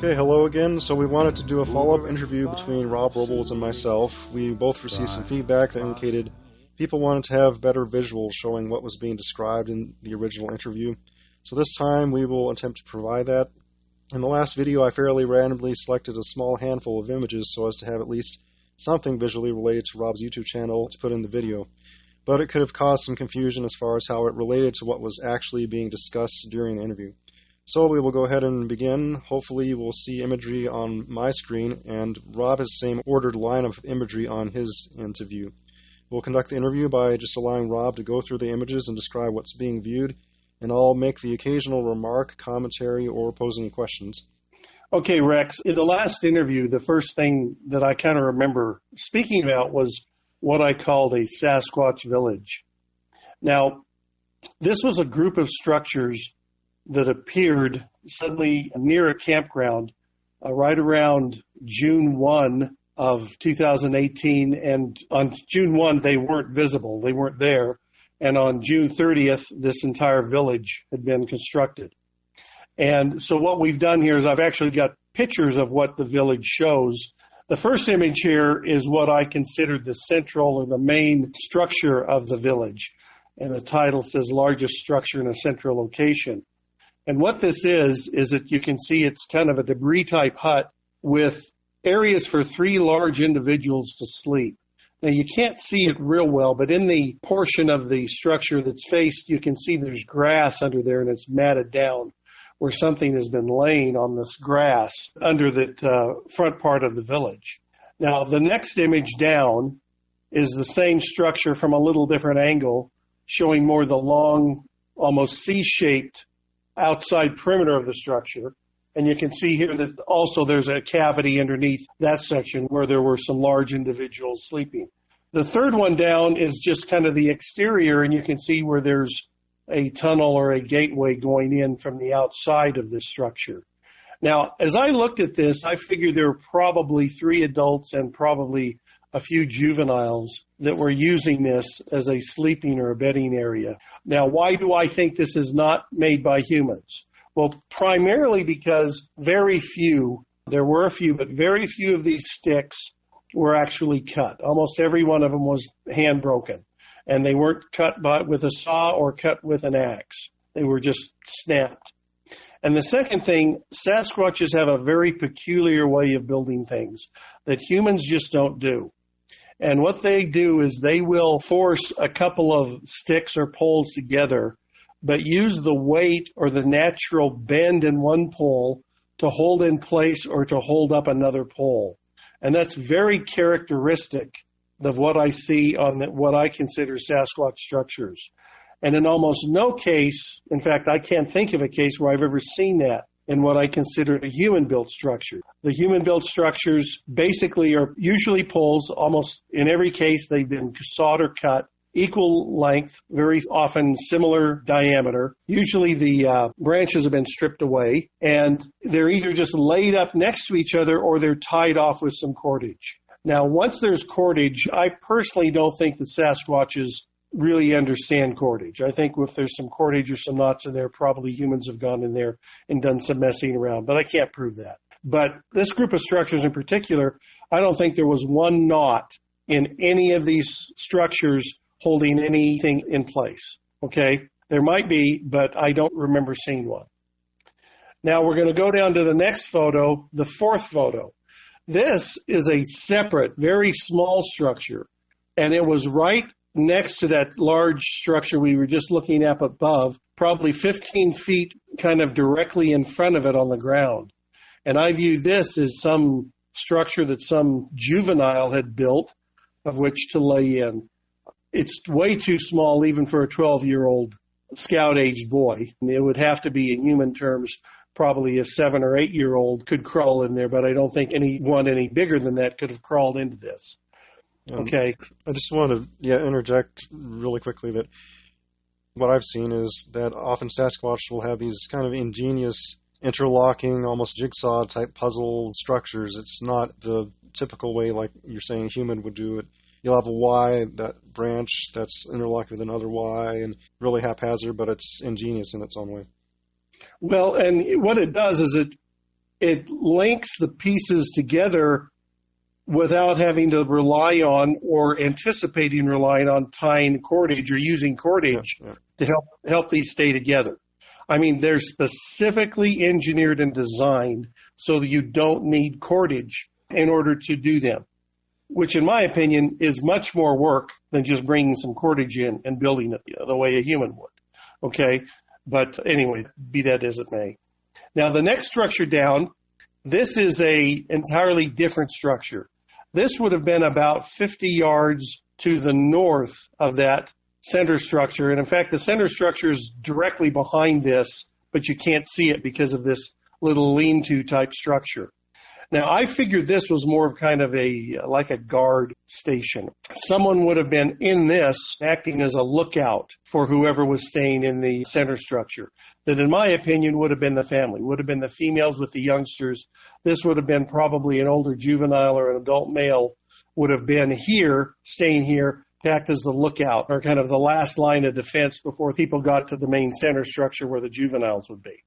Okay, hello again. So we wanted to do a follow-up interview between Rob Robles and myself. We both received some feedback that indicated people wanted to have better visuals showing what was being described in the original interview. So this time we will attempt to provide that. In the last video, I fairly randomly selected a small handful of images so as to have at least something visually related to Rob's YouTube channel to put in the video. But it could have caused some confusion as far as how it related to what was actually being discussed during the interview. So we will go ahead and begin. Hopefully you will see imagery on my screen, and Rob has the same ordered line of imagery on his interview. We'll conduct the interview by just allowing Rob to go through the images and describe what's being viewed, and I'll make the occasional remark, commentary, or pose any questions. Okay, Rex, in the last interview, the first thing that I kind of remember speaking about was what I called a Sasquatch village. Now, this was a group of structures that appeared suddenly near a campground right around June 1 of 2018. And on June 1, they weren't visible. They weren't there. And on June 30th, this entire village had been constructed. And so what we've done here is I've actually got pictures of what the village shows. The first image here is what I considered the central or the main structure of the village. And the title says largest structure in a central location. And what this is that you can see it's kind of a debris-type hut with areas for 3 large individuals to sleep. Now, you can't see it real well, but in the portion of the structure that's faced, you can see there's grass under there, and it's matted down where something has been laying on this grass under the front part of the village. Now, the next image down is the same structure from a little different angle, showing more the long, almost C-shaped outside perimeter of the structure. And you can see here that also there's a cavity underneath that section where there were some large individuals sleeping. The third one down is just kind of the exterior, and you can see where there's a tunnel or a gateway going in from the outside of this structure. Now, as I looked at this, I figured there were probably 3 adults and probably a few juveniles that were using this as a sleeping or a bedding area. Now, why do I think this is not made by humans? Well, primarily because very few, there were a few, but very few of these sticks were actually cut. Almost every one of them was hand broken, and they weren't cut with a saw or cut with an axe. They were just snapped. And the second thing, Sasquatches have a very peculiar way of building things that humans just don't do. And what they do is they will force a couple of sticks or poles together, but use the weight or the natural bend in one pole to hold in place or to hold up another pole. And that's very characteristic of what I see on what I consider Sasquatch structures. And in almost no case, in fact, I can't think of a case where I've ever seen that in what I consider a human-built structure. The human-built structures basically are usually poles. Almost in every case, they've been sawed or cut, equal length, very often similar diameter. Usually the branches have been stripped away, and they're either just laid up next to each other or they're tied off with some cordage. Now, once there's cordage, I personally don't think that Sasquatches really understand cordage. I think if there's some cordage or some knots in there, probably humans have gone in there and done some messing around, but I can't prove that. But this group of structures in particular, I don't think there was one knot in any of these structures holding anything in place, okay? There might be, but I don't remember seeing one. Now we're going to go down to the next photo, the 4th photo. This is a separate, very small structure, and it was right next to that large structure we were just looking at above, probably 15 feet kind of directly in front of it on the ground. And I view this as some structure that some juvenile had built of which to lay in. It's way too small even for a 12-year-old scout-aged boy. It would have to be, in human terms, probably a 7 or 8-year-old could crawl in there, but I don't think anyone any bigger than that could have crawled into this. Okay. I just want to interject really quickly that what I've seen is that often Sasquatch will have these kind of ingenious interlocking, almost jigsaw-type puzzle structures. It's not the typical way, like you're saying, a human would do it. You'll have a Y, that branch that's interlocked with another Y, and really haphazard, but it's ingenious in its own way. Well, and what it does is it links the pieces together without having to rely on or anticipating relying on tying cordage or using cordage to help these stay together. I mean, they're specifically engineered and designed so that you don't need cordage in order to do them, which in my opinion is much more work than just bringing some cordage in and building it the way a human would. Okay? But anyway, be that as it may. Now, the next structure down, this is a entirely different structure. This would have been about 50 yards to the north of that center structure. And in fact, the center structure is directly behind this, but you can't see it because of this little lean-to type structure. Now, I figured this was more of kind of like a guard station. Someone would have been in this acting as a lookout for whoever was staying in the center structure. That, in my opinion, would have been the family, would have been the females with the youngsters. This would have been probably an older juvenile or an adult male would have been here, staying here, to act as the lookout or kind of the last line of defense before people got to the main center structure where the juveniles would be.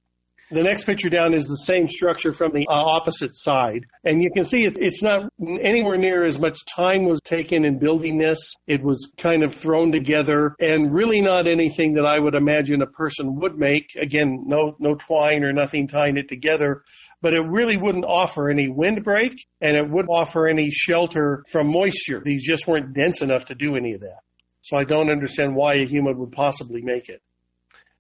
The next picture down is the same structure from the opposite side. And you can see it's not anywhere near as much time was taken in building this. It was kind of thrown together and really not anything that I would imagine a person would make. Again, no twine or nothing tying it together. But it really wouldn't offer any windbreak and it wouldn't offer any shelter from moisture. These just weren't dense enough to do any of that. So I don't understand why a human would possibly make it.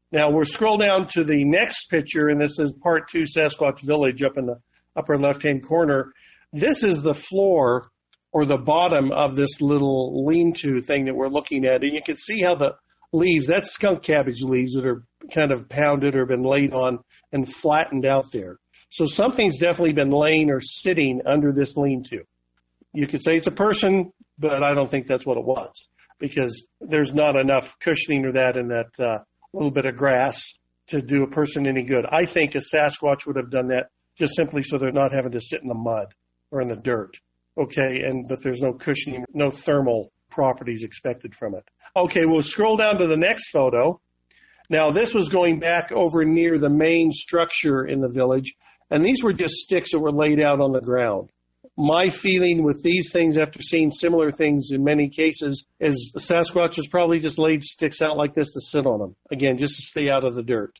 Now, we'll scroll down to the next picture, and this is part 2 Sasquatch Village up in the upper left-hand corner. This is the floor or the bottom of this little lean-to thing that we're looking at. And you can see how the leaves, that's skunk cabbage leaves that are kind of pounded or been laid on and flattened out there. So something's definitely been laying or sitting under this lean-to. You could say it's a person, but I don't think that's what it was because there's not enough cushioning or that in that little bit of grass to do a person any good. I think a Sasquatch would have done that just simply so they're not having to sit in the mud or in the dirt. Okay, but there's no cushioning, no thermal properties expected from it. Okay, we'll scroll down to the next photo. Now, this was going back over near the main structure in the village, and these were just sticks that were laid out on the ground. My feeling with these things, after seeing similar things in many cases, is the Sasquatch has probably just laid sticks out like this to sit on them. Again, just to stay out of the dirt.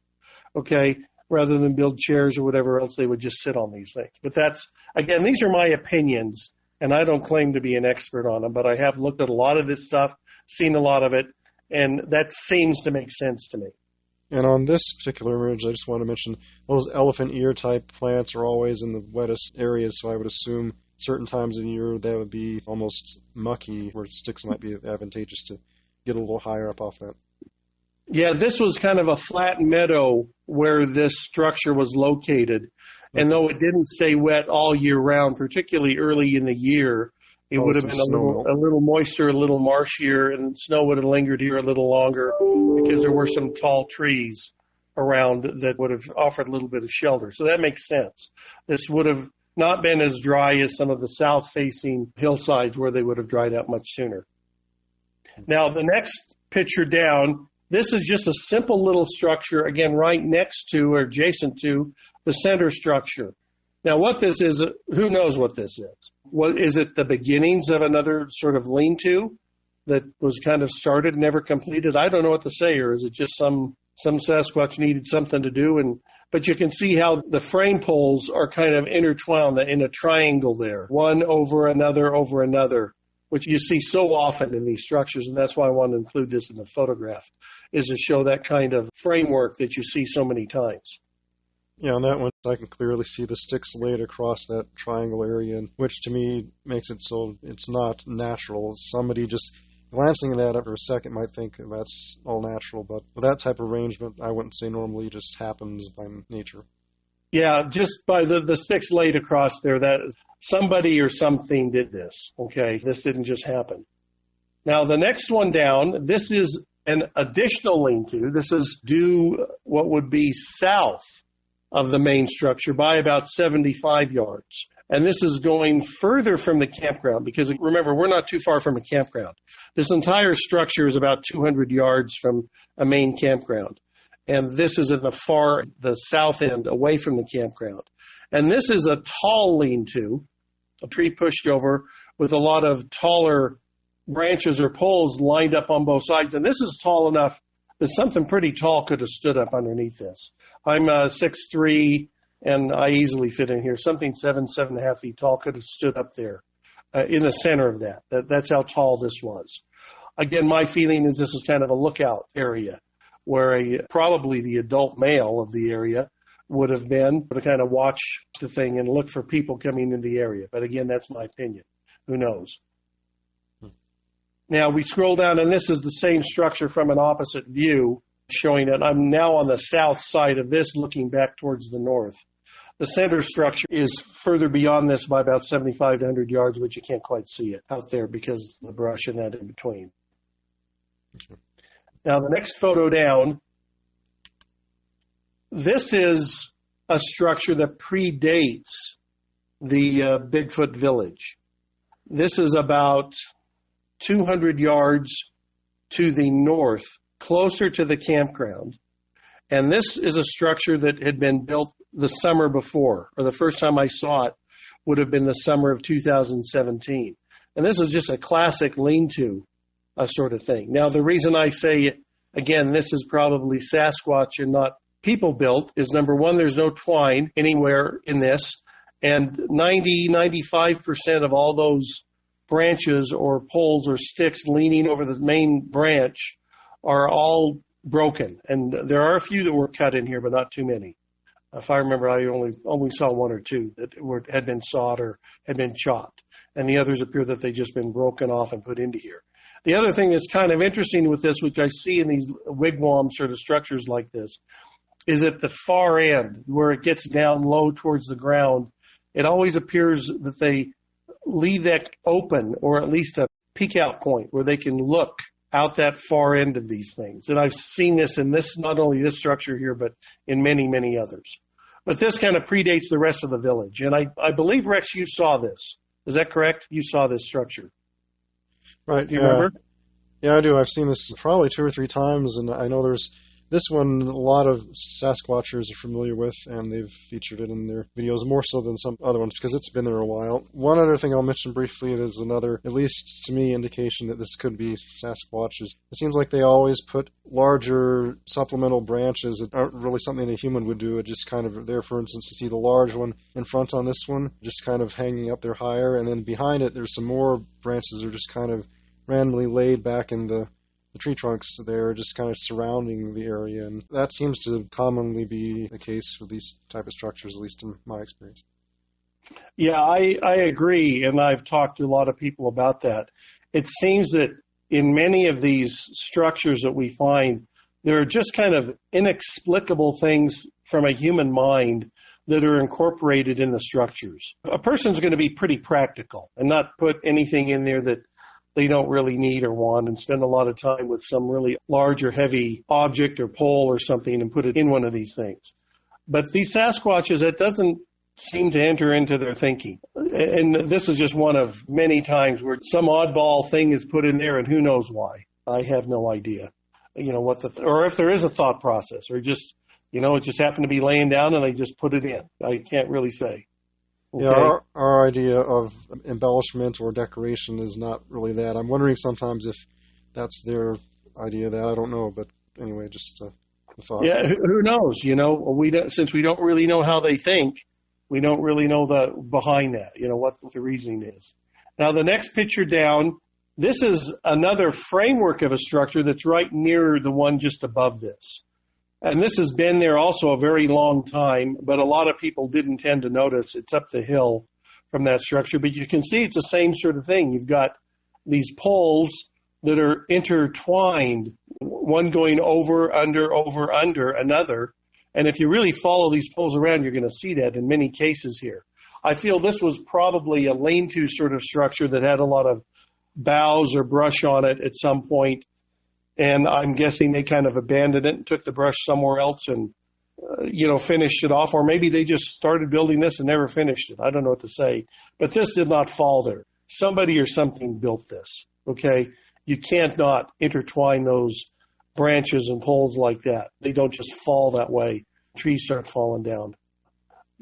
Okay? Rather than build chairs or whatever else, they would just sit on these things. But that's, again, these are my opinions, and I don't claim to be an expert on them, but I have looked at a lot of this stuff, seen a lot of it, and that seems to make sense to me. And on this particular image, I just want to mention those elephant ear type plants are always in the wettest areas, so I would assume certain times of the year that would be almost mucky, where sticks might be advantageous to get a little higher up off that. Yeah, this was kind of a flat meadow where this structure was located. And though it didn't stay wet all year round, particularly early in the year, it would have been a little moister, a little marshier, and snow would have lingered here a little longer because there were some tall trees around that would have offered a little bit of shelter. So that makes sense. This would have not been as dry as some of the south-facing hillsides where they would have dried out much sooner. Now, the next picture down, this is just a simple little structure, again, right next to or adjacent to the center structure. Now, what this is, who knows what this is? What is it, the beginnings of another sort of lean-to that was kind of started, never completed? I don't know what to say, or is it just some Sasquatch needed something to do? But you can see how the frame poles are kind of intertwined in a triangle there, one over another, which you see so often in these structures, and that's why I want to include this in the photograph, is to show that kind of framework that you see so many times. Yeah, on that one, I can clearly see the sticks laid across that triangle area, which to me makes it so it's not natural. Somebody just glancing at that for a second might think that's all natural, but with that type of arrangement, I wouldn't say normally just happens by nature. Yeah, just by the sticks laid across there, that somebody or something did this, okay? This didn't just happen. Now, the next one down, this is an additional lean-to. This is due what would be south of the main structure by about 75 yards. And this is going further from the campground because, remember, we're not too far from a campground. This entire structure is about 200 yards from a main campground. And this is in the south end, away from the campground. And this is a tall lean-to, a tree pushed over with a lot of taller branches or poles lined up on both sides. And this is tall enough that something pretty tall could have stood up underneath this. I'm 6'3", and I easily fit in here. Something 7.5 feet tall could have stood up there in the center of that. That's how tall this was. Again, my feeling is this is kind of a lookout area where probably the adult male of the area would have been to kind of watch the thing and look for people coming in the area. But again, that's my opinion. Who knows? Now we scroll down, and this is the same structure from an opposite view, showing that I'm now on the south side of this, looking back towards the north. The center structure is further beyond this by about 75 to 100 yards, but you can't quite see it out there because of the brush and that in between. Now, the next photo down, this is a structure that predates the Bigfoot village. This is about 200 yards to the north, closer to the campground. And this is a structure that had been built the summer before, or the first time I saw it would have been the summer of 2017. And this is just a classic lean-to sort of thing. Now, the reason I say, again, this is probably Sasquatch and not people-built is, number one, there's no twine anywhere in this. And 95% of all those branches or poles or sticks leaning over the main branch are all broken. And there are a few that were cut in here, but not too many. If I remember, I only saw one or two that had been sawed or had been chopped. And the others appear that they've just been broken off and put into here. The other thing that's kind of interesting with this, which I see in these wigwam sort of structures like this, is at the far end, where it gets down low towards the ground, it always appears that they leave that open, or at least a peek out point where they can look out that far end of these things. And I've seen this in this, not only this structure here, but in many, many others. But this kind of predates the rest of the village. And I believe, Rex, you saw this. Is that correct? You saw this structure. Right. Do you remember? Yeah, I do. I've seen this probably 2 or 3 times, and I know there's this one a lot of Sasquatchers are familiar with, and they've featured it in their videos more so than some other ones because it's been there a while. One other thing I'll mention briefly is another, at least to me, indication that this could be Sasquatch is it seems like they always put larger supplemental branches that aren't really something a human would do. It just kind of there, for instance, to see the large one in front on this one, just kind of hanging up there higher, and then behind it there's some more branches that are just kind of randomly laid back in the tree trunks there, just kind of surrounding the area, and that seems to commonly be the case with these type of structures, at least in my experience. Yeah, I agree, and I've talked to a lot of people about that. It seems that in many of these structures that we find, there are just kind of inexplicable things from a human mind that are incorporated in the structures. A person's going to be pretty practical and not put anything in there that they don't really need or want, and spend a lot of time with some really large or heavy object or pole or something and put it in one of these things. But these Sasquatches, that doesn't seem to enter into their thinking. And this is just one of many times where some oddball thing is put in there, and who knows why. I have no idea, what or if there is a thought process, or just, it just happened to be laying down and they just put it in. I can't really say. Okay. Yeah, our idea of embellishment or decoration is not really that. I'm wondering sometimes if that's their idea of that. I don't know, but anyway, just a thought. Yeah, who knows? Since we don't really know how they think, we don't really know the behind that. What the reasoning is. Now, the next picture down, this is another framework of a structure that's right near the one just above this. And this has been there also a very long time, but a lot of people didn't tend to notice. It's up the hill from that structure. But you can see it's the same sort of thing. You've got these poles that are intertwined, one going over, under another. And if you really follow these poles around, you're going to see that in many cases here. I feel this was probably a lean-to sort of structure that had a lot of boughs or brush on it at some point. And I'm guessing they kind of abandoned it and took the brush somewhere else and, finished it off. Or maybe they just started building this and never finished it. I don't know what to say. But this did not fall there. Somebody or something built this, okay? You can't not intertwine those branches and poles like that. They don't just fall that way. Trees start falling down.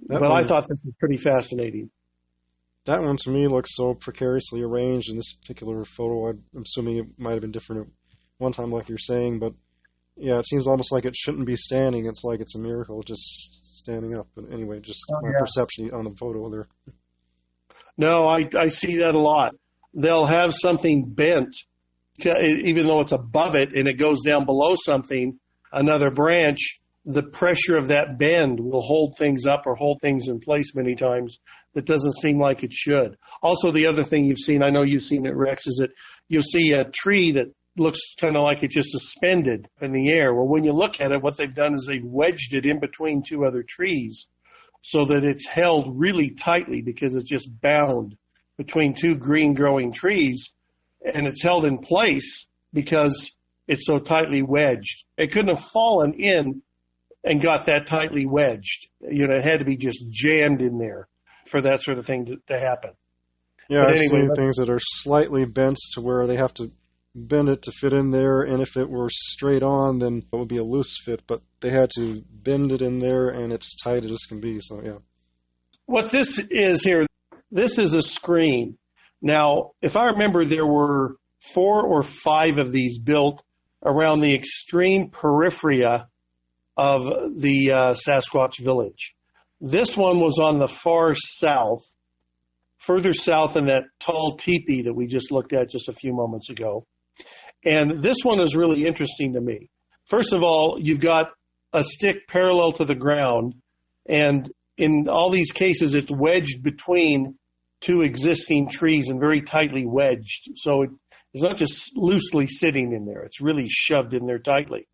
That But I one, thought this was pretty fascinating. that one to me looks so precariously arranged in this particular photo. I'm assuming it might have been different at one time, like you're saying, but yeah, it seems almost like it shouldn't be standing. It's like it's a miracle just standing up. But anyway, just Oh, my yeah. perception on the photo there. No, I see that a lot. They'll have something bent, even though it's above it and it goes down below something, another branch, the pressure of that bend will hold things up or hold things in place many times that doesn't seem like it should. Also, the other thing you've seen, I know you've seen it, Rex, is that you'll see a tree that looks kind of like it just suspended in the air. Well, when you look at it, what they've done is they've wedged it in between two other trees so that it's held really tightly because it's just bound between two green growing trees, and it's held in place because it's so tightly wedged. It couldn't have fallen in and got that tightly wedged. You know, it had to be just jammed in there for that sort of thing to happen. Yeah, But I've anyway, seen things that are slightly bent to where they have to bend it to fit in there, and if it were straight on, then it would be a loose fit, but they had to bend it in there, and it's tight as can be, so yeah. what this is here, this is a screen. Now, if I remember, there were 4 or 5 of these built around the extreme periphery of the Sasquatch village. This one was on the far south, further south in that tall teepee that we just looked at just a few moments ago. And this one is really interesting to me. First of all, you've got a stick parallel to the ground, and in all these cases, it's wedged between two existing trees and very tightly wedged. So it's not just loosely sitting in there. It's really shoved in there tightly.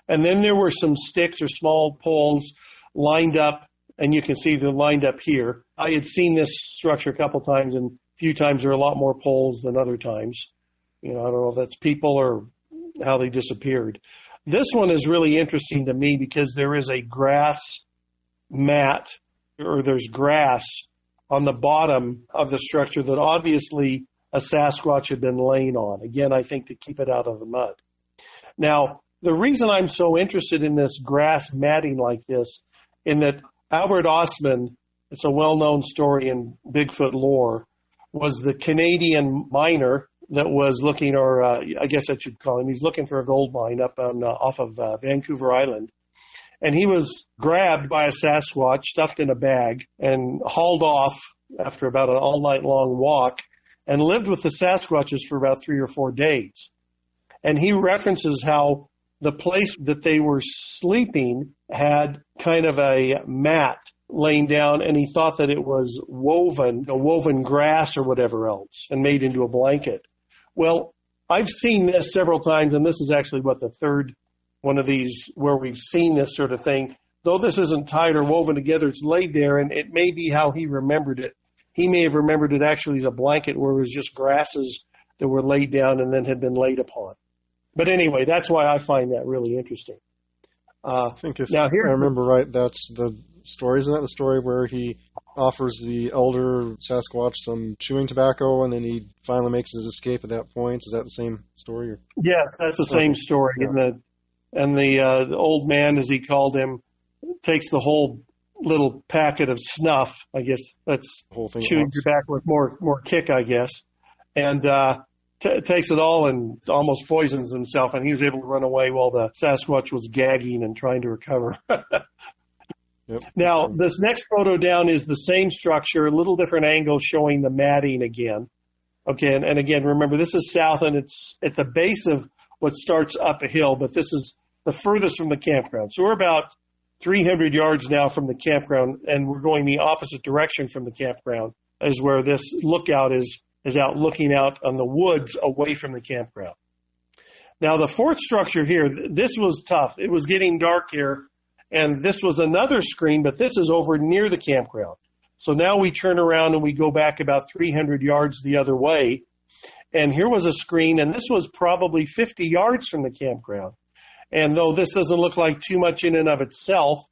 And then there were some sticks or small poles lined up, and you can see they're lined up here. I had seen this structure a couple times, and a few times there are a lot more poles than other times. You know, I don't know if that's people or how they disappeared. This one is really interesting to me because there is a grass mat, or there's grass on the bottom of the structure that obviously a Sasquatch had been laying on. Again, I think to keep it out of the mud. Now, the reason I'm so interested in this grass matting like this, in that Albert Ostman, it's a well-known story in Bigfoot lore, was the Canadian miner that was looking, or I guess I should call him, he's looking for a gold mine up on off of Vancouver Island. And he was grabbed by a Sasquatch, stuffed in a bag, and hauled off after about an all-night-long walk, and lived with the Sasquatches for about 3 or 4 days. And he references how the place that they were sleeping had kind of a mat laying down, and he thought that it was woven grass or whatever else, and made into a blanket. Well, I've seen this several times, and this is actually the third one of these where we've seen this sort of thing. Though this isn't tied or woven together, it's laid there, and it may be how he remembered it. He may have remembered it actually as a blanket where it was just grasses that were laid down and then had been laid upon. But anyway, that's why I find that really interesting. I think if I remember right, that's the story. Isn't that the story where he offers the elder Sasquatch some chewing tobacco and then he finally makes his escape at that point? Is that the same story? Or? Yes, that's the same story. Yeah. And the old man, as he called him, takes the whole little packet of snuff. I guess that's chewing tobacco with more kick, I guess. And takes it all and almost poisons himself, and he was able to run away while the Sasquatch was gagging and trying to recover. Yep. Now, this next photo down is the same structure, a little different angle showing the matting again. Okay, and again, remember, this is south, and it's at the base of what starts up a hill, but this is the furthest from the campground. So we're about 300 yards now from the campground, and we're going the opposite direction from the campground, is where this lookout is out looking out on the woods away from the campground. Now, the fourth structure here, this was tough. It was getting dark here, and this was another screen, but this is over near the campground. So now we turn around and we go back about 300 yards the other way, and here was a screen, and this was probably 50 yards from the campground. And though this doesn't look like too much in and of itself,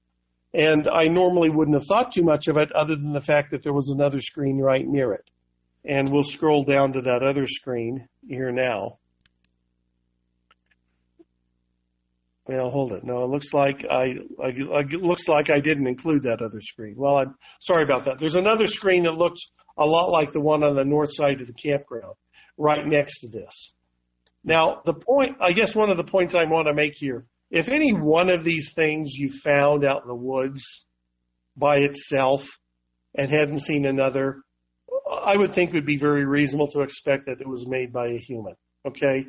and I normally wouldn't have thought too much of it other than the fact that there was another screen right near it. And we'll scroll down to that other screen here now. Well, hold it. No, it looks like looks like I didn't include that other screen. Well, I'm sorry about that. There's another screen that looks a lot like the one on the north side of the campground, right next to this. Now, I guess one of the points I want to make here, if any one of these things you found out in the woods by itself and hadn't seen another, I would think it would be very reasonable to expect that it was made by a human, okay?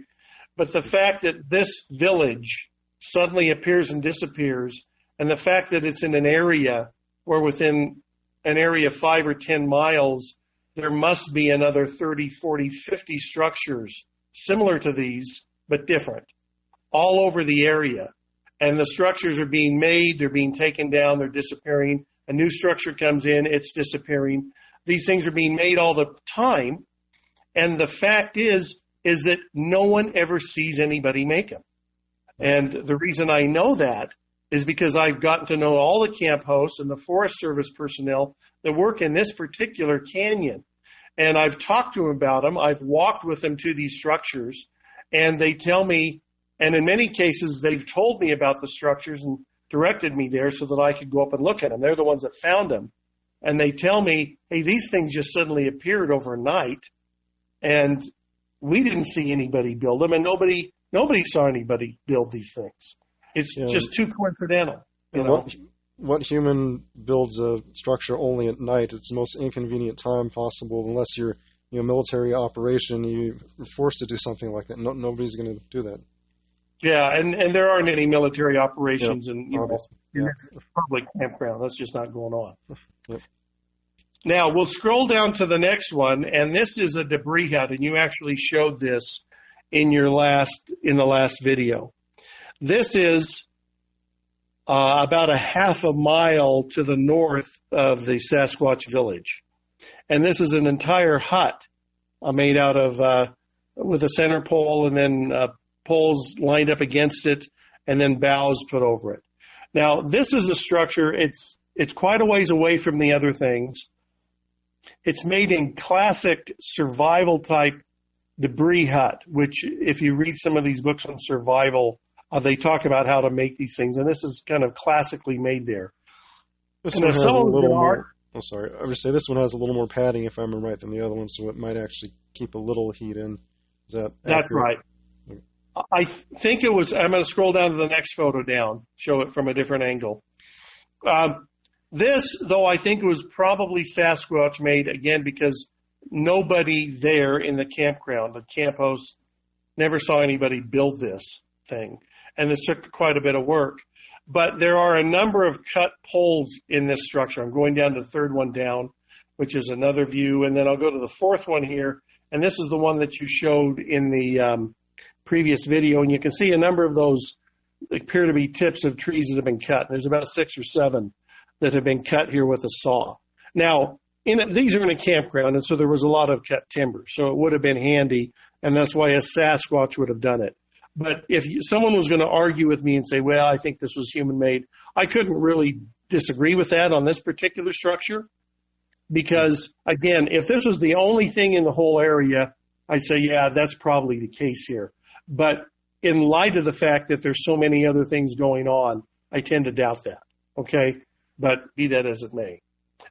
But the fact that this village suddenly appears and disappears, and the fact that it's in an area where within an area 5 or 10 miles, there must be another 30, 40, 50 structures similar to these, but different, all over the area. And the structures are being made, they're being taken down, they're disappearing. A new structure comes in, it's disappearing. These things are being made all the time. And the fact is that no one ever sees anybody make them. And the reason I know that is because I've gotten to know all the camp hosts and the Forest Service personnel that work in this particular canyon. And I've talked to them about them. I've walked with them to these structures, and they tell me, and in many cases, they've told me about the structures and directed me there so that I could go up and look at them. They're the ones that found them. And they tell me, hey, these things just suddenly appeared overnight, and we didn't see anybody build them, and nobody saw anybody build these things. It's just too coincidental. You know? What human builds a structure only at night? It's the most inconvenient time possible. Unless you're military operation, you're forced to do something like that. Nobody's going to do that. Yeah, and there aren't any military operations in Yeah. public campground. That's just not going on. Yep. Now, we'll scroll down to the next one, and this is a debris hut, and you actually showed this in the last video. This is about a half a mile to the north of the Sasquatch village. And this is an entire hut made out of, with a center pole and then poles lined up against it and then boughs put over it. Now, this is a structure, it's quite a ways away from the other things. It's made in classic survival type debris hut, which if you read some of these books on survival, they talk about how to make these things, and this is kind of classically made there. This one has a little more. Oh, sorry. I would say this one has a little more padding, if I'm right, than the other one, so it might actually keep a little heat in. Is that That's accurate? right. I think it was. I'm going to scroll down to the next photo down, show it from a different angle. This, though, I think it was probably Sasquatch made, again, because nobody there in the campground, the camp host, never saw anybody build this thing. And this took quite a bit of work. But there are a number of cut poles in this structure. I'm going down to the third one down, which is another view. And then I'll go to the fourth one here. And this is the one that you showed in the previous video. And you can see a number of those appear to be tips of trees that have been cut. There's about 6 or 7 that have been cut here with a saw. Now, these are in a campground, and so there was a lot of cut timber. So it would have been handy, and that's why a Sasquatch would have done it. But if someone was going to argue with me and say, well, I think this was human-made, I couldn't really disagree with that on this particular structure because, again, if this was the only thing in the whole area, I'd say, yeah, that's probably the case here. But in light of the fact that there's so many other things going on, I tend to doubt that, okay? But be that as it may.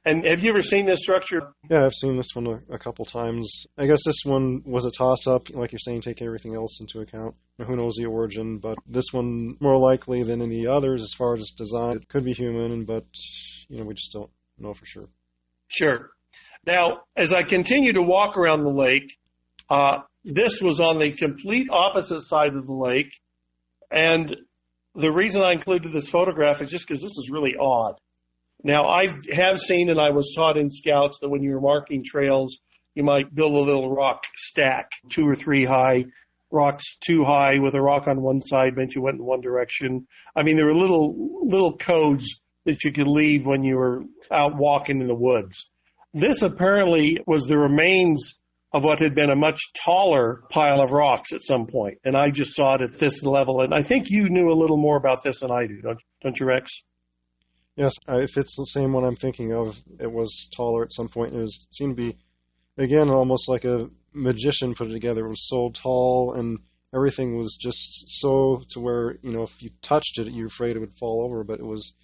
And have you ever seen this structure? Yeah, I've seen this one a couple times. I guess this one was a toss-up, like you're saying, taking everything else into account. Who knows the origin, but this one, more likely than any others as far as its design, it could be human, but we just don't know for sure. Sure. Now, as I continue to walk around the lake, this was on the complete opposite side of the lake, and the reason I included this photograph is just because this is really odd. Now, I have seen, and I was taught in Scouts, that when you're marking trails, you might build a little rock stack, 2 or 3 high, rocks 2 high with a rock on one side, meant you went in one direction. I mean, there were little codes that you could leave when you were out walking in the woods. This apparently was the remains of what had been a much taller pile of rocks at some point, and I just saw it at this level. And I think you knew a little more about this than I do, don't you, Rex? Yes, if it's the same one I'm thinking of, it was taller at some point. It seemed to be, again, almost like a magician put it together. It was so tall, and everything was just so to where, if you touched it, you're afraid it would fall over, but it was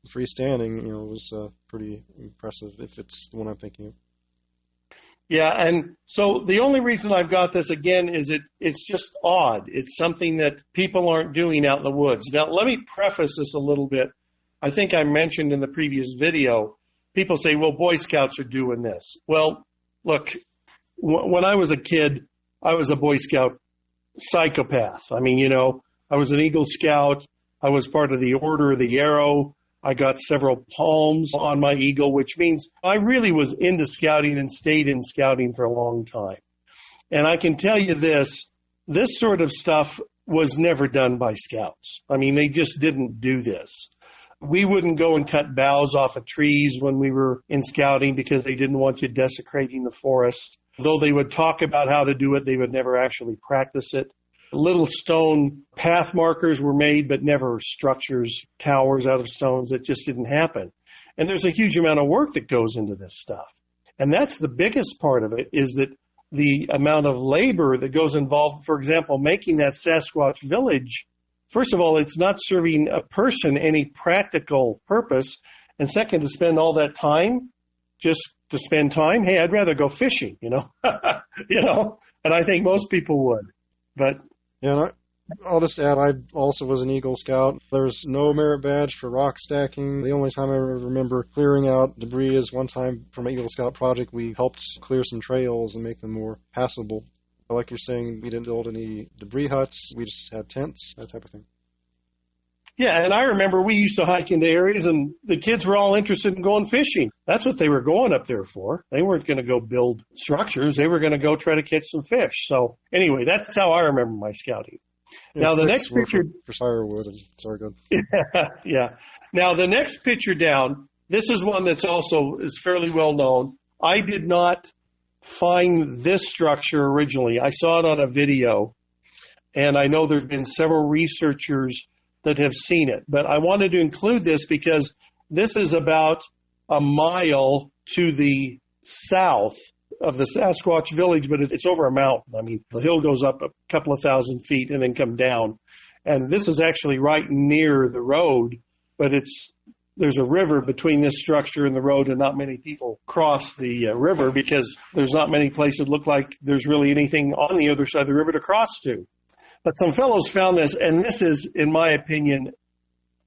freestanding. It was pretty impressive, if it's the one I'm thinking of. Yeah, and so the only reason I've got this again is it's just odd. It's something that people aren't doing out in the woods. Now, let me preface this a little bit. I think I mentioned in the previous video, people say, well, Boy Scouts are doing this. Well, look, when I was a kid, I was a Boy Scout psychopath. I mean, I was an Eagle Scout. I was part of the Order of the Arrow. I got several palms on my eagle, which means I really was into scouting and stayed in scouting for a long time. And I can tell you this sort of stuff was never done by scouts. I mean, they just didn't do this. We wouldn't go and cut boughs off of trees when we were in scouting because they didn't want you desecrating the forest. Though they would talk about how to do it, they would never actually practice it. Little stone path markers were made, but never structures, towers out of stones. That just didn't happen. And there's a huge amount of work that goes into this stuff. And that's the biggest part of it, is that the amount of labor that goes involved, for example, making that Sasquatch village. First of all, it's not serving a person any practical purpose. And second, to spend all that time just to spend time, hey, I'd rather go fishing, and I think most people would. But yeah, and I'll just add, I also was an Eagle Scout. There's no merit badge for rock stacking. The only time I remember clearing out debris is one time from an Eagle Scout project. We helped clear some trails and make them more passable. Like you're saying, we didn't build any debris huts. We just had tents, that type of thing. Yeah, and I remember we used to hike into areas, and the kids were all interested in going fishing. That's what they were going up there for. They weren't going to go build structures. They were going to go try to catch some fish. So anyway, that's how I remember my scouting. Now, the next picture for firewood. Sorry, good. Yeah. Now, the next picture down, this is one that's also is fairly well known. I did not find this structure originally. I saw it on a video, and I know there have been several researchers that have seen it. But I wanted to include this because this is about a mile to the south of the Sasquatch village, but it's over a mountain. I mean, the hill goes up a couple of thousand feet and then come down. And this is actually right near the road, but there's a river between this structure and the road, and not many people cross the river because there's not many places that look like there's really anything on the other side of the river to cross to. But some fellows found this, and this is, in my opinion,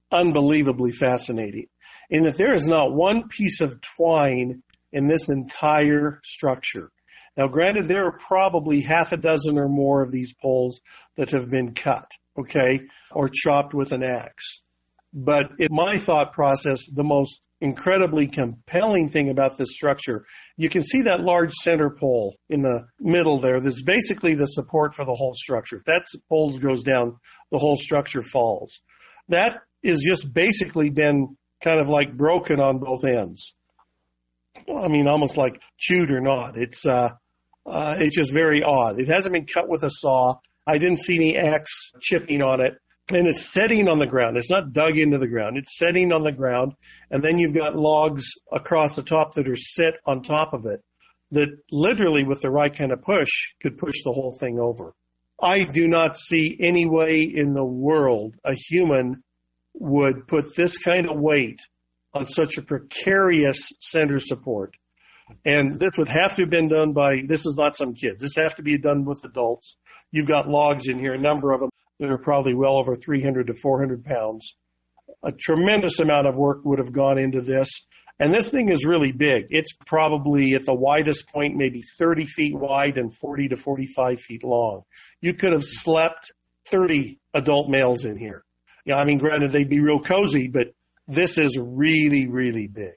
unbelievably fascinating, in that there is not one piece of twine in this entire structure. Now, granted, there are probably half a dozen or more of these poles that have been cut, okay, or chopped with an axe. But in my thought process, the most incredibly compelling thing about this structure, you can see that large center pole in the middle there. That's basically the support for the whole structure. If that pole goes down, the whole structure falls. That is just basically been kind of like broken on both ends. I mean, almost like chewed or not. It's just very odd. It hasn't been cut with a saw. I didn't see any axe chipping on it. And it's setting on the ground. It's not dug into the ground. It's setting on the ground. And then you've got logs across the top that are set on top of it that literally, with the right kind of push, could push the whole thing over. I do not see any way in the world a human would put this kind of weight on such a precarious center support. And this would have to have been done by, this is not some kids. This has to be done with adults. You've got logs in here, a number of them that are probably well over 300 to 400 pounds. A tremendous amount of work would have gone into this. And this thing is really big. It's probably at the widest point, maybe 30 feet wide and 40 to 45 feet long. You could have slept 30 adult males in here. Yeah, I mean, granted, they'd be real cozy, but this is really, really big.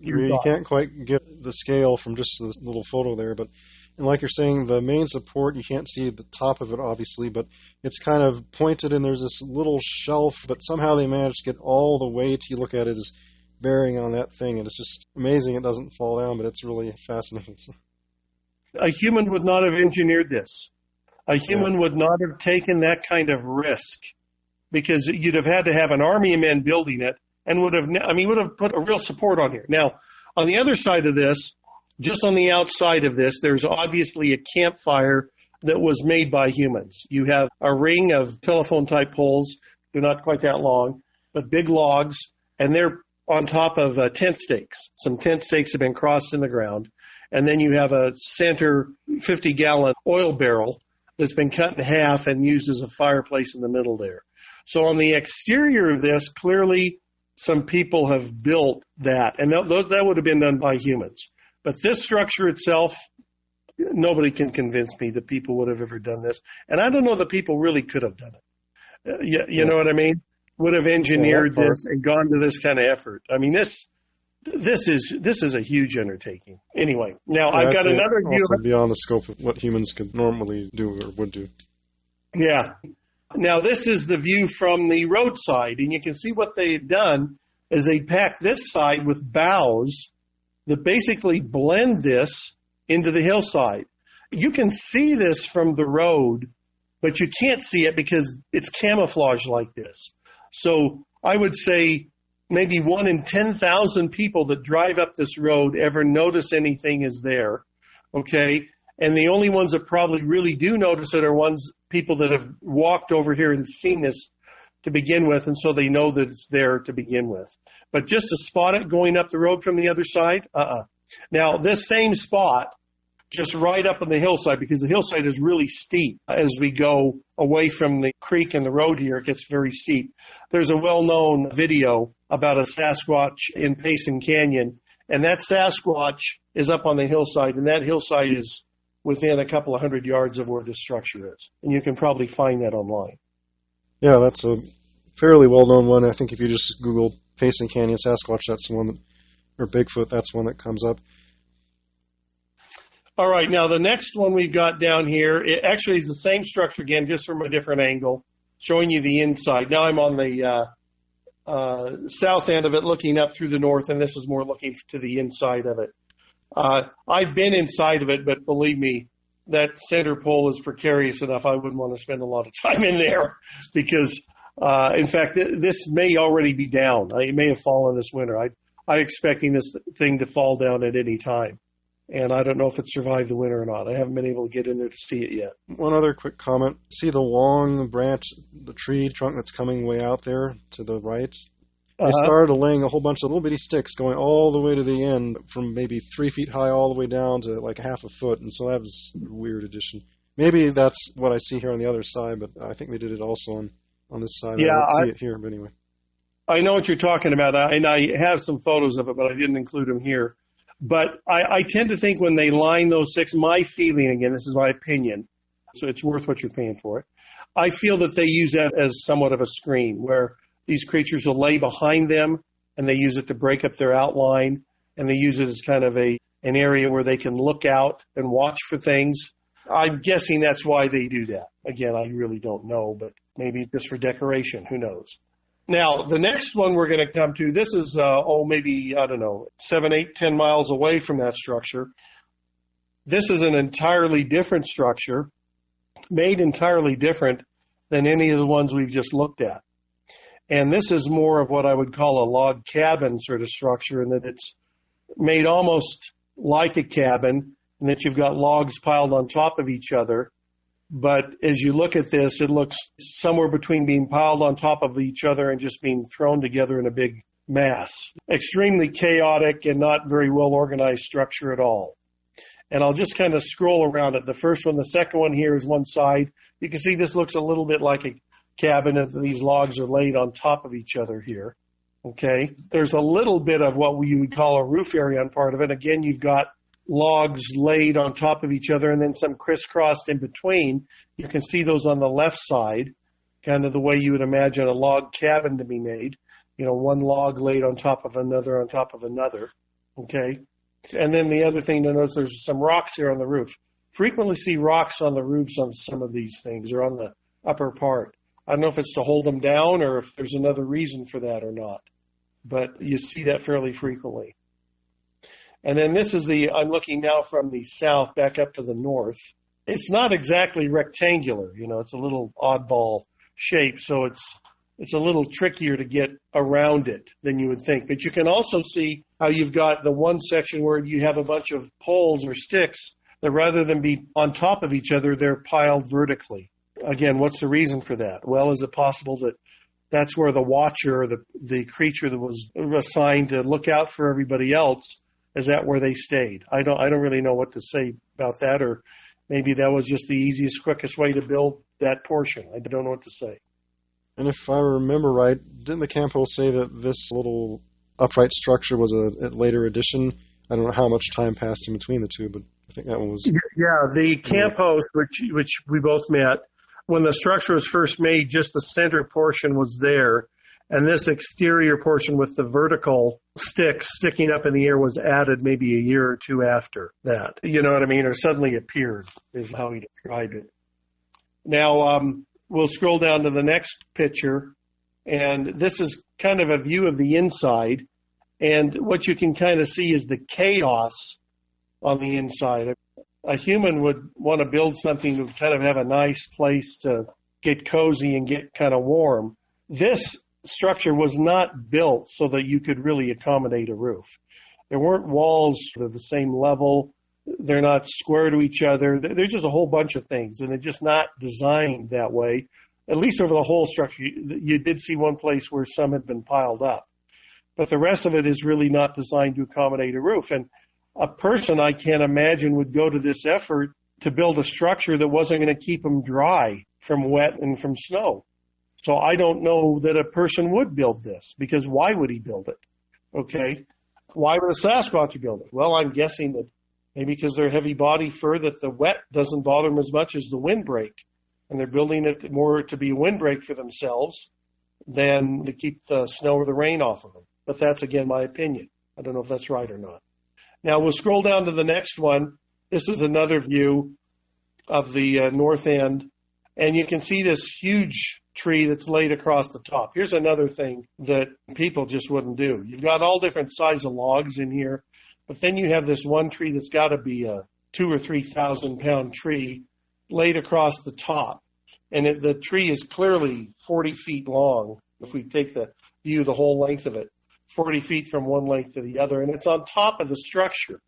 You can't quite get the scale from just the little photo there, but and like you're saying, the main support, you can't see the top of it, obviously, but it's kind of pointed, and there's this little shelf, but somehow they managed to get all the weight, you look at it, is bearing on that thing, and it's just amazing it doesn't fall down, but it's really fascinating. A human would not have engineered this. A human would not have taken that kind of risk, because you'd have had to have an army of men building it, and would have put a real support on here. Now, on the other side of this, just on the outside of this, there's obviously a campfire that was made by humans. You have a ring of telephone-type poles. They're not quite that long, but big logs, and they're on top of tent stakes. Some tent stakes have been crossed in the ground. And then you have a center 50-gallon oil barrel that's been cut in half and used as a fireplace in the middle there. So on the exterior of this, clearly some people have built that, and that would have been done by humans. But this structure itself, nobody can convince me that people would have ever done this. And I don't know that people really could have done it. You know what I mean? Would have engineered this and gone to this kind of effort. I mean, this is a huge undertaking. Anyway, now I've got another view. Also beyond the scope of what humans could normally do or would do. Yeah. Now this is the view from the roadside, and you can see what they've done is they packed this side with boughs that basically blend this into the hillside. You can see this from the road, but you can't see it because it's camouflage like this. So I would say maybe 1 in 10,000 people that drive up this road ever notice anything is there, okay? And the only ones that probably really do notice it are people that have walked over here and seen this to begin with, and so they know that it's there to begin with. But just to spot it going up the road from the other side, Now, this same spot, just right up on the hillside, because the hillside is really steep as we go away from the creek and the road here, it gets very steep. There's a well-known video about a Sasquatch in Payson Canyon, and that Sasquatch is up on the hillside, and that hillside is within a couple of 100 yards of where this structure is. And you can probably find that online. Yeah, that's a fairly well-known one. I think if you just Google Payson Canyon Sasquatch, that's the one that, or Bigfoot, that's one that comes up. All right, now the next one we've got down here, it actually is the same structure again, just from a different angle, showing you the inside. Now I'm on the south end of it, looking up through the north, and this is more looking to the inside of it. I've been inside of it, but believe me, that center pole is precarious enough. I wouldn't want to spend a lot of time in there because, in fact, this may already be down. It may have fallen this winter. I'm expecting this thing to fall down at any time. And I don't know if it survived the winter or not. I haven't been able to get in there to see it yet. One other quick comment. See the long branch, the tree trunk that's coming way out there to the right? They started laying a whole bunch of little bitty sticks going all the way to the end, from maybe 3 feet high all the way down to like half a foot. And so that was a weird addition. Maybe that's what I see here on the other side, but I think they did it also on this side. Yeah, I don't see it here, but anyway. I know what you're talking about, and I have some photos of it, but I didn't include them here. But I tend to think when they line those six, my feeling, again, this is my opinion, so it's worth what you're paying for it, I feel that they use that as somewhat of a screen, where these creatures will lay behind them, and they use it to break up their outline, and they use it as kind of an area where they can look out and watch for things. I'm guessing that's why they do that. Again, I really don't know, but maybe just for decoration. Who knows? Now, the next one we're going to come to, this is, maybe, 7, 8, 10 miles away from that structure. This is an entirely different structure, made entirely different than any of the ones we've just looked at. And this is more of what I would call a log cabin sort of structure, in that it's made almost like a cabin, and that you've got logs piled on top of each other. But as you look at this, it looks somewhere between being piled on top of each other and just being thrown together in a big mass. Extremely chaotic and not very well organized structure at all. And I'll just kind of scroll around it. The first one, the second one here is one side. You can see this looks a little bit like a cabin if these logs are laid on top of each other here. Okay. There's a little bit of what you would call a roof area on part of it. Again, you've got logs laid on top of each other and then some crisscrossed in between. You can see those on the left side, kind of the way you would imagine a log cabin to be made. You know, one log laid on top of another on top of another. Okay. And then the other thing to notice, there's some rocks here on the roof. Frequently see rocks on the roofs on some of these things, or on the upper part. I don't know if it's to hold them down or if there's another reason for that or not, but you see that fairly frequently. And then this is I'm looking now from the south back up to the north. It's not exactly rectangular, it's a little oddball shape, so it's a little trickier to get around it than you would think. But you can also see how you've got the one section where you have a bunch of poles or sticks that rather than be on top of each other, they're piled vertically. Again, what's the reason for that? Well, is it possible that that's where the watcher, the creature that was assigned to look out for everybody else, is that where they stayed? I don't really know what to say about that, or maybe that was just the easiest, quickest way to build that portion. I don't know what to say. And if I remember right, didn't the campo say that this little upright structure was a later addition? I don't know how much time passed in between the two, but I think that one was... Yeah, the campos, which we both met, when the structure was first made, just the center portion was there, and this exterior portion with the vertical sticks sticking up in the air was added maybe a year or two after that. You know what I mean? Or suddenly appeared, is how he described it. Now, we'll scroll down to the next picture, and this is kind of a view of the inside, and what you can kind of see is the chaos on the inside. A human would want to build something to kind of have a nice place to get cozy and get kind of warm. This structure was not built so that you could really accommodate a roof. There weren't walls that are the same level. They're not square to each other. There's just a whole bunch of things, and they're just not designed that way. At least over the whole structure, you did see one place where some had been piled up. But the rest of it is really not designed to accommodate a roof. And a person, I can't imagine, would go to this effort to build a structure that wasn't going to keep them dry from wet and from snow. So I don't know that a person would build this, because why would he build it? Okay. Why would a Sasquatch build it? Well, I'm guessing that maybe because they're heavy body fur, that the wet doesn't bother them as much as the windbreak. And they're building it more to be a windbreak for themselves than to keep the snow or the rain off of them. But that's, again, my opinion. I don't know if that's right or not. Now, we'll scroll down to the next one. This is another view of the north end. And you can see this huge tree that's laid across the top. Here's another thing that people just wouldn't do. You've got all different size of logs in here, but then you have this one tree that's got to be a 2,000 or 3,000 pound tree laid across the top. And the tree is clearly 40 feet long, if we take the view the whole length of it, 40 feet from one length to the other, and it's on top of the structure.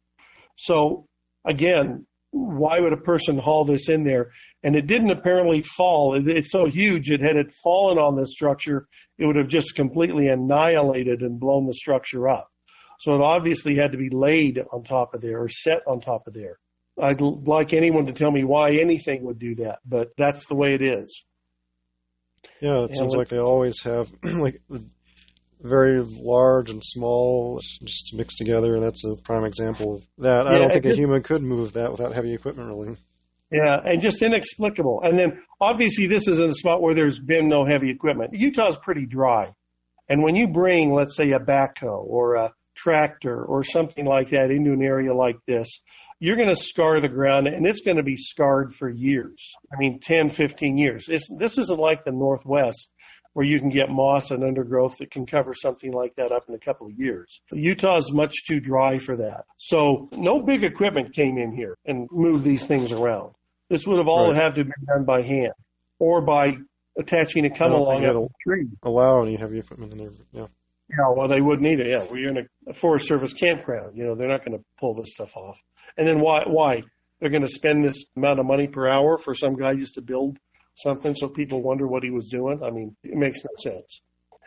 So, again, why would a person haul this in there? And it didn't apparently fall. It's so huge, had it fallen on this structure, it would have just completely annihilated and blown the structure up. So it obviously had to be laid on top of there or set on top of there. I'd like anyone to tell me why anything would do that, but that's the way it is. Yeah, it seems like they always have like very large and small just mixed together, and that's a prime example of that. Yeah, I don't think a human could move that without heavy equipment, really. Yeah, and just inexplicable. And then, obviously, this is in a spot where there's been no heavy equipment. Utah's pretty dry. And when you bring, let's say, a backhoe or a tractor or something like that into an area like this, you're going to scar the ground, and it's going to be scarred for years. I mean, 10, 15 years. This isn't like the Northwest, where you can get moss and undergrowth that can cover something like that up in a couple of years. Utah is much too dry for that. So no big equipment came in here and moved these things around. This would have all had to be done by hand or by attaching a come-along up a tree. Allow any heavy equipment in there, yeah. Yeah, well, they wouldn't either. Yeah, we're in a Forest Service campground. You know, they're not going to pull this stuff off. And then why? They're going to spend this amount of money per hour for some guy just to build something so people wonder what he was doing? I mean, it makes no sense.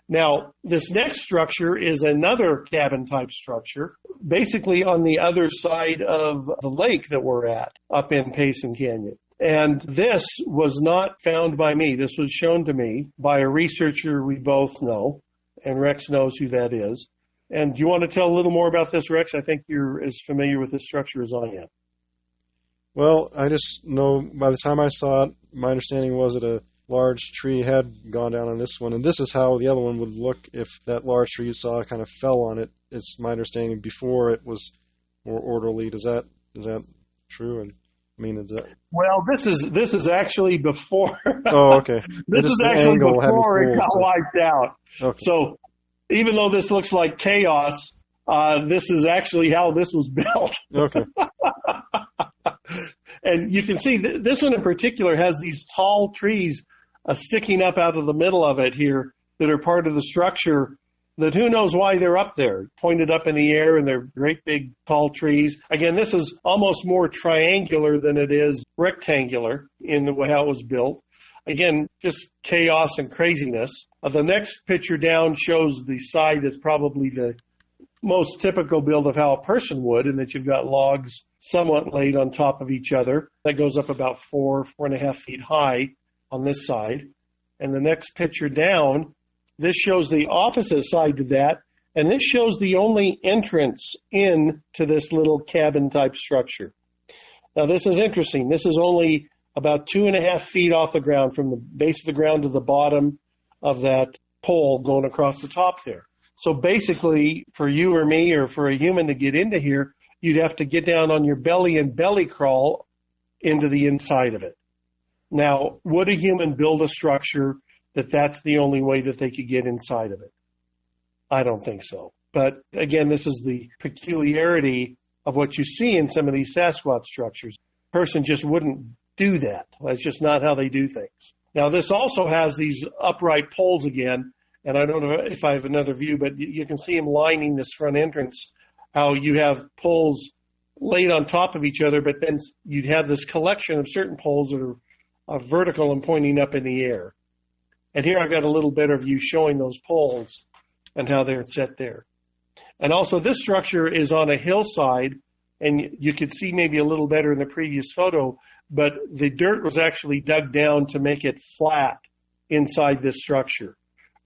Now, this next structure is another cabin-type structure, basically on the other side of the lake that we're at, up in Payson Canyon. And this was not found by me. This was shown to me by a researcher we both know, and Rex knows who that is. And do you want to tell a little more about this, Rex? I think you're as familiar with this structure as I am. Well, I just know by the time I saw it, my understanding was that a large tree had gone down on this one, and this is how the other one would look if that large tree you saw kind of fell on it. It's my understanding before it was more orderly. Is that true? And I mean, is that... Well, this is actually before. Oh, okay. This is actually before it got wiped out. Okay. So even though this looks like chaos, this is actually how this was built. Okay. And you can see this one in particular has these tall trees sticking up out of the middle of it here that are part of the structure. that who knows why they're up there, pointed up in the air, and they're great big tall trees. Again, this is almost more triangular than it is rectangular in the way how it was built. Again, just chaos and craziness. The next picture down shows the side that's probably the most typical build of how a person would, in that you've got logs somewhat laid on top of each other. That goes up about 4.5 feet high on this side. And the next picture down, this shows the opposite side to that, and this shows the only entrance in to this little cabin-type structure. Now, this is interesting. This is only about 2.5 feet off the ground, from the base of the ground to the bottom of that pole going across the top there. So basically, for you or me or for a human to get into here, you'd have to get down on your belly and belly crawl into the inside of it. Now, would a human build a structure that's the only way that they could get inside of it? I don't think so. But again, this is the peculiarity of what you see in some of these Sasquatch structures. A person just wouldn't do that. That's just not how they do things. Now, this also has these upright poles again, and I don't know if I have another view, but you can see them lining this front entrance, how you have poles laid on top of each other, but then you'd have this collection of certain poles that are vertical and pointing up in the air. And here I've got a little better view showing those poles and how they're set there. And also, this structure is on a hillside, and you could see maybe a little better in the previous photo, but the dirt was actually dug down to make it flat inside this structure,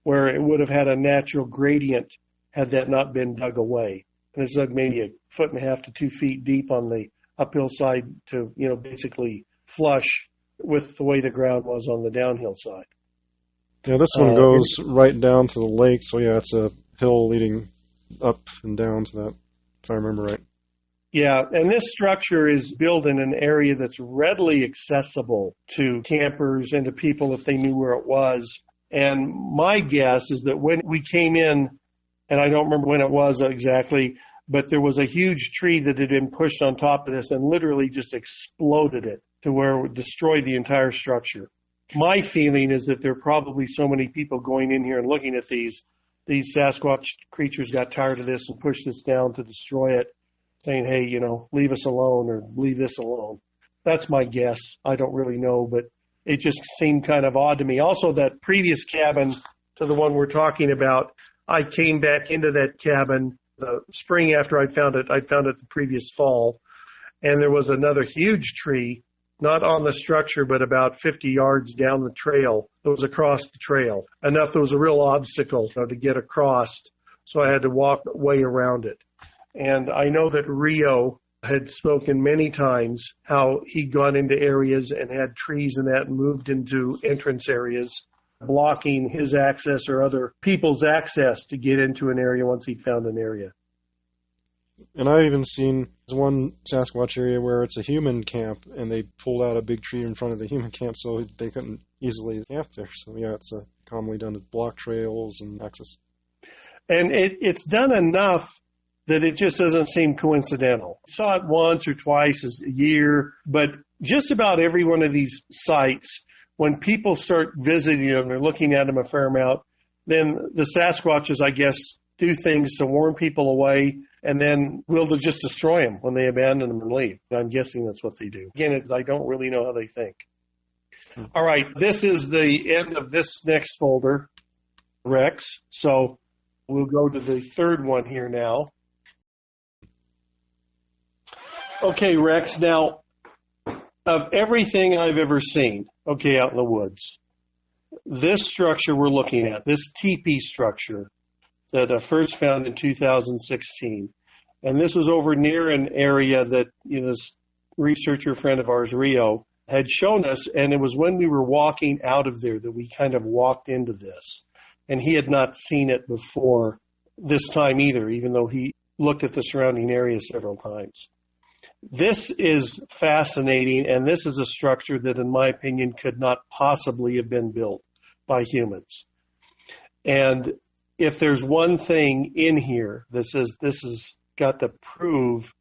where it would have had a natural gradient had that not been dug away. And it's dug maybe 1.5 to 2 feet deep on the uphill side to, basically flush with the way the ground was on the downhill side. Yeah, this one goes right down to the lake, so yeah, it's a hill leading up and down to that, if I remember right. Yeah, and this structure is built in an area that's readily accessible to campers and to people if they knew where it was. And my guess is that when we came in, and I don't remember when it was exactly, but there was a huge tree that had been pushed on top of this and literally just exploded it to where it would destroy the entire structure. My feeling is that there are probably so many people going in here and looking at these Sasquatch creatures got tired of this and pushed this down to destroy it, saying, hey, leave us alone or leave this alone. That's my guess. I don't really know, but it just seemed kind of odd to me. Also, that previous cabin to the one we're talking about, I came back into that cabin the spring after I'd found it the previous fall, and there was another huge tree, not on the structure, but about 50 yards down the trail. That was across the trail. Enough there was a real obstacle to get across, so I had to walk way around it. And I know that Rio had spoken many times how he'd gone into areas and had trees and that and moved into entrance areas, blocking his access or other people's access to get into an area once he'd found an area. And I've even seen one Sasquatch area where it's a human camp, and they pulled out a big tree in front of the human camp so they couldn't easily camp there. So, yeah, it's commonly done to block trails and access. And it's done enough that it just doesn't seem coincidental. I saw it once or twice a year, but just about every one of these sites, when people start visiting them or looking at them a fair amount, then the Sasquatches, I guess, do things to warn people away, and then will just destroy them when they abandon them and leave. I'm guessing that's what they do. Again, I don't really know how they think. All right, this is the end of this next folder, Rex. So we'll go to the third one here now. Okay, Rex, now, of everything I've ever seen, out in the woods, this structure we're looking at, this teepee structure that I first found in 2016, and this was over near an area that, this researcher friend of ours, Rio, had shown us, and it was when we were walking out of there that we kind of walked into this, and he had not seen it before this time either, even though he looked at the surrounding area several times. This is fascinating, and this is a structure that, in my opinion, could not possibly have been built by humans. And if there's one thing in here that says this has got to prove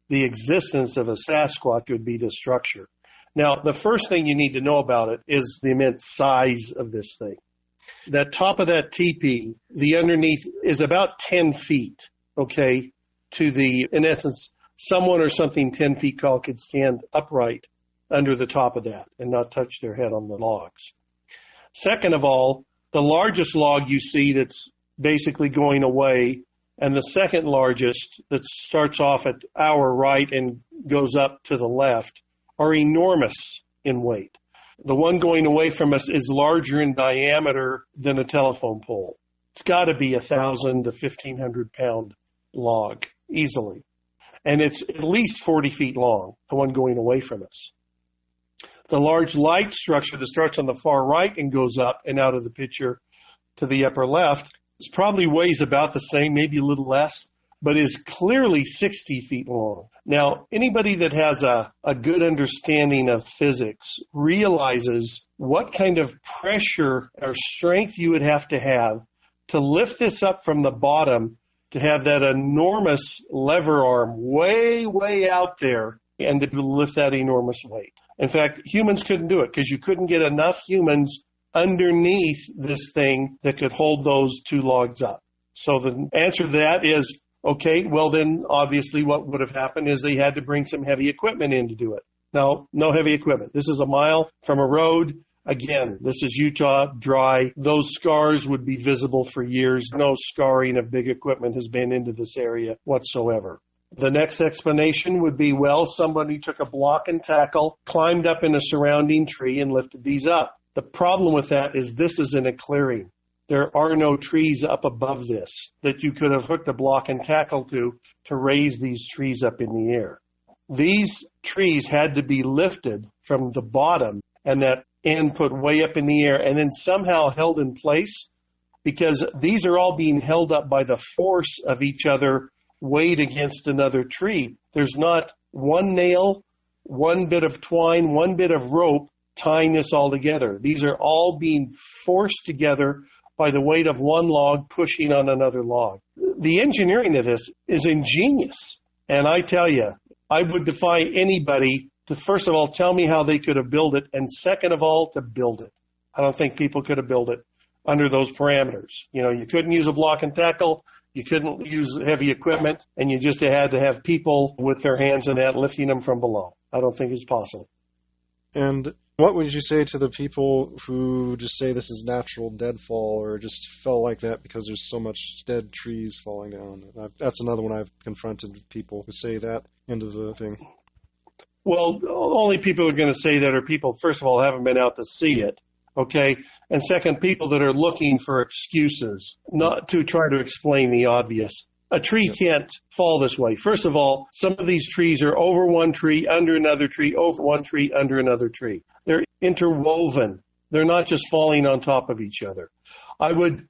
the existence of a Sasquatch, it would be the structure. Now, the first thing you need to know about it is the immense size of this thing. That top of that teepee, the underneath is about 10 feet, okay, to the, in essence, someone or something 10 feet tall could stand upright under the top of that and not touch their head on the logs. Second of all, the largest log you see that's basically going away, and the second largest that starts off at our right and goes up to the left, are enormous in weight. The one going away from us is larger in diameter than a telephone pole. It's got to be 1,000 to 1,500 pound log, easily. And it's at least 40 feet long, the one going away from us. The large light structure that starts on the far right and goes up and out of the picture to the upper left, it probably weighs about the same, maybe a little less, but is clearly 60 feet long. Now, anybody that has a good understanding of physics realizes what kind of pressure or strength you would have to lift this up from the bottom, to have that enormous lever arm way, way out there and to lift that enormous weight. In fact, humans couldn't do it because you couldn't get enough humans underneath this thing that could hold those two logs up. So the answer to that is, okay, well then obviously what would have happened is they had to bring some heavy equipment in to do it. No heavy equipment. This is a mile from a road. Again, this is Utah, dry. Those scars would be visible for years. No scarring of big equipment has been into this area whatsoever. The next explanation would be, well, somebody took a block and tackle, climbed up in a surrounding tree, and lifted these up. The problem with that is this is in a clearing. There are no trees up above this that you could have hooked a block and tackle to raise these trees up in the air. These trees had to be lifted from the bottom and that end put way up in the air and then somehow held in place, because these are all being held up by the force of each other weighed against another tree. There's not one nail, one bit of twine, one bit of rope tying this all together. These are all being forced together by the weight of one log pushing on another log. The engineering of this is ingenious. And I tell you, I would defy anybody to, first of all, tell me how they could have built it, and second of all, to build it. I don't think people could have built it under those parameters. You know, you couldn't use a block and tackle, you couldn't use heavy equipment, and you just had to have people with their hands in that lifting them from below. I don't think it's possible. And what would you say to the people who just say this is natural deadfall or just fell like that because there's so much dead trees falling down? That's another one I've confronted with people who say that end of the thing. Well, only people who are going to say that are people, first of all, haven't been out to see it, okay? And second, people that are looking for excuses, not to try to explain the obvious. A tree can't fall this way. First of all, some of these trees are over one tree, under another tree, over one tree, under another tree. They're interwoven. They're not just falling on top of each other. I would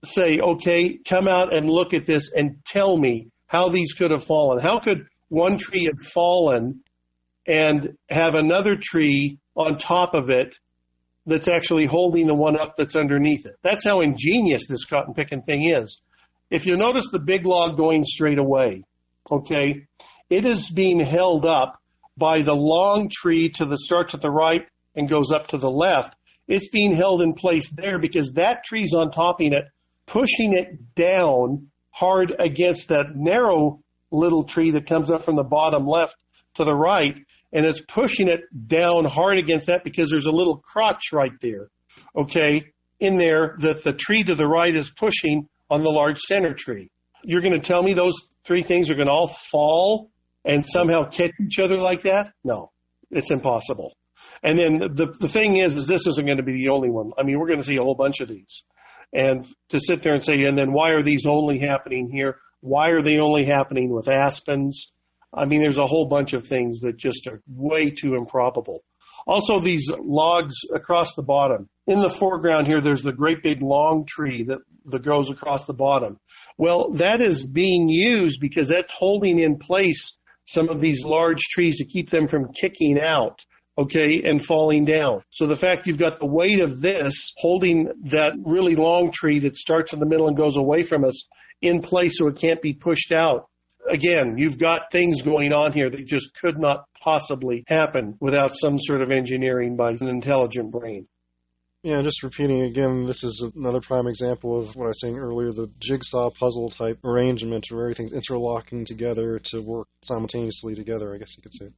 say, okay, come out and look at this and tell me how these could have fallen. How could one tree have fallen and have another tree on top of it that's actually holding the one up that's underneath it? That's how ingenious this cotton picking thing is. If you notice the big log going straight away, okay, it is being held up by the long tree starts at the right and goes up to the left. It's being held in place there because that tree's on topping it, pushing it down hard against that narrow little tree that comes up from the bottom left to the right, and it's pushing it down hard against that because there's a little crotch right there, okay, in there that the tree to the right is pushing on the large center tree. You're going to tell me those three things are going to all fall and somehow catch each other like that? No, it's impossible. And then the thing is this isn't going to be the only one. I mean, we're going to see a whole bunch of these. And to sit there and say, and then why are these only happening here? Why are they only happening with aspens? I mean, there's a whole bunch of things that just are way too improbable. Also, these logs across the bottom. In the foreground here, there's the great big long tree that goes across the bottom. Well, that is being used because that's holding in place some of these large trees to keep them from kicking out, okay, and falling down. So the fact you've got the weight of this holding that really long tree that starts in the middle and goes away from us in place so it can't be pushed out. Again, you've got things going on here that just could not possibly happen without some sort of engineering by an intelligent brain. Yeah, just repeating again, this is another prime example of what I was saying earlier, the jigsaw puzzle type arrangement where everything's interlocking together to work simultaneously together, I guess you could say.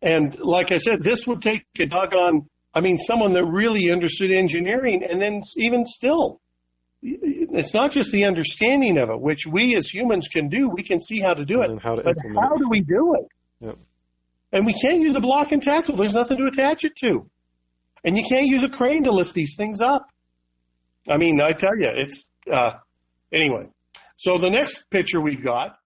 And like I said, this would take a doggone, someone that really understood engineering, and then even still, it's not just the understanding of it, which we as humans can do. We can see how to do it. And how to but implement how it. do we do it? Yep. And we can't use a block and tackle. There's nothing to attach it to. And you can't use a crane to lift these things up. I tell you, it's, anyway. So the next picture we've got